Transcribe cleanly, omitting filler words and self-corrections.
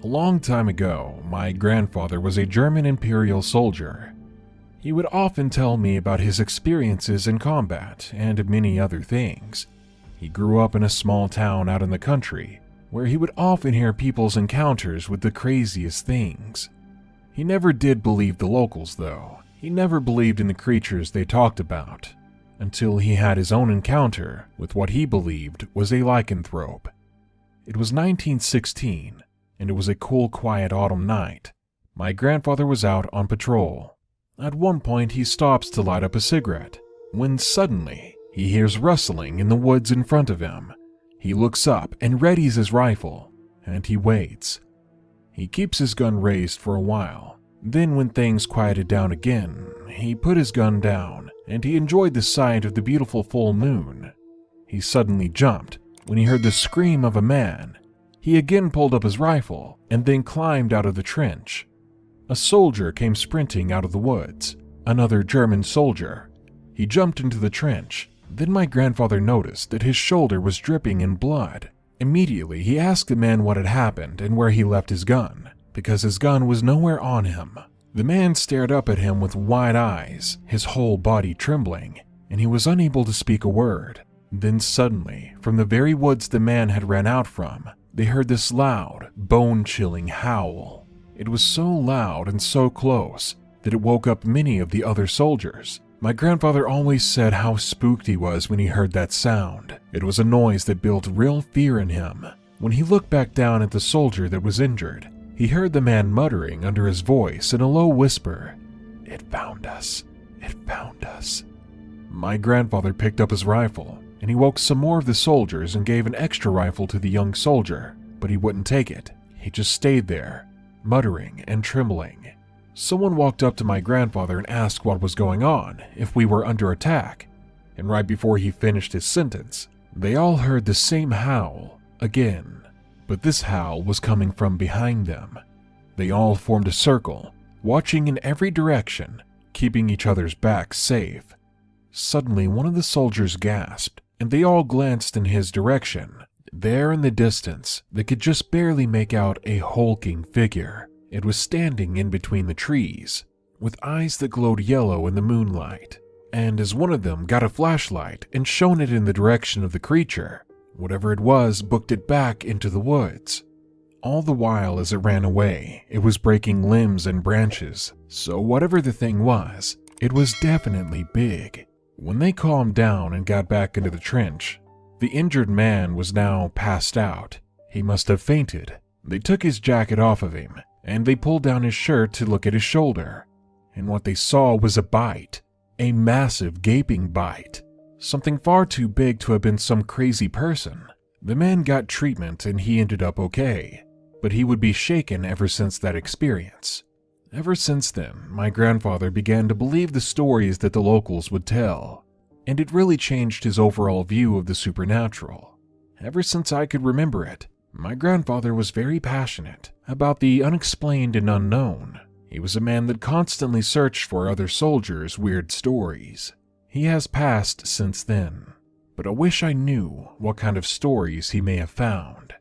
long time ago, my grandfather was a German Imperial soldier. He would often tell me about his experiences in combat and many other things. He grew up in a small town out in the country, where he would often hear people's encounters with the craziest things. He never did believe the locals, though. He never believed in the creatures they talked about, until he had his own encounter with what he believed was a lycanthrope. It was 1916, and it was a cool, quiet autumn night. My grandfather was out on patrol. At one point, he stops to light up a cigarette, when suddenly he hears rustling in the woods in front of him. He looks up and readies his rifle, and he waits. He keeps his gun raised for a while. Then when things quieted down again, he put his gun down, and he enjoyed the sight of the beautiful full moon. He suddenly jumped when he heard the scream of a man. He again pulled up his rifle, and then climbed out of the trench. A soldier came sprinting out of the woods, another German soldier. He jumped into the trench. Then my grandfather noticed that his shoulder was dripping in blood. Immediately, he asked the man what had happened and where he left his gun, because his gun was nowhere on him. The man stared up at him with wide eyes, his whole body trembling, and he was unable to speak a word. Then suddenly, from the very woods the man had ran out from, they heard this loud, bone-chilling howl. It was so loud and so close that it woke up many of the other soldiers. My grandfather always said how spooked he was when he heard that sound. It was a noise that built real fear in him. When he looked back down at the soldier that was injured, he heard the man muttering under his voice in a low whisper, "It found us. It found us." My grandfather picked up his rifle, and he woke some more of the soldiers and gave an extra rifle to the young soldier, but he wouldn't take it. He just stayed there, muttering and trembling. Someone walked up to my grandfather and asked what was going on, if we were under attack, and right before he finished his sentence, they all heard the same howl again, but this howl was coming from behind them. They all formed a circle, watching in every direction, keeping each other's backs safe. Suddenly, one of the soldiers gasped, and they all glanced in his direction. There in the distance, they could just barely make out a hulking figure. It was standing in between the trees, with eyes that glowed yellow in the moonlight, and as one of them got a flashlight and shone it in the direction of the creature, whatever it was booked it back into the woods. All the while as it ran away, it was breaking limbs and branches, so whatever the thing was, it was definitely big. When they calmed down and got back into the trench, the injured man was now passed out. He must have fainted. They took his jacket off of him, and they pulled down his shirt to look at his shoulder. And what they saw was a bite, a massive gaping bite, something far too big to have been some crazy person. The man got treatment and he ended up okay, but he would be shaken ever since that experience. Ever since then, my grandfather began to believe the stories that the locals would tell, and it really changed his overall view of the supernatural. Ever since I could remember it, my grandfather was very passionate about the unexplained and unknown. He was a man that constantly searched for other soldiers' weird stories. He has passed since then, but I wish I knew what kind of stories he may have found.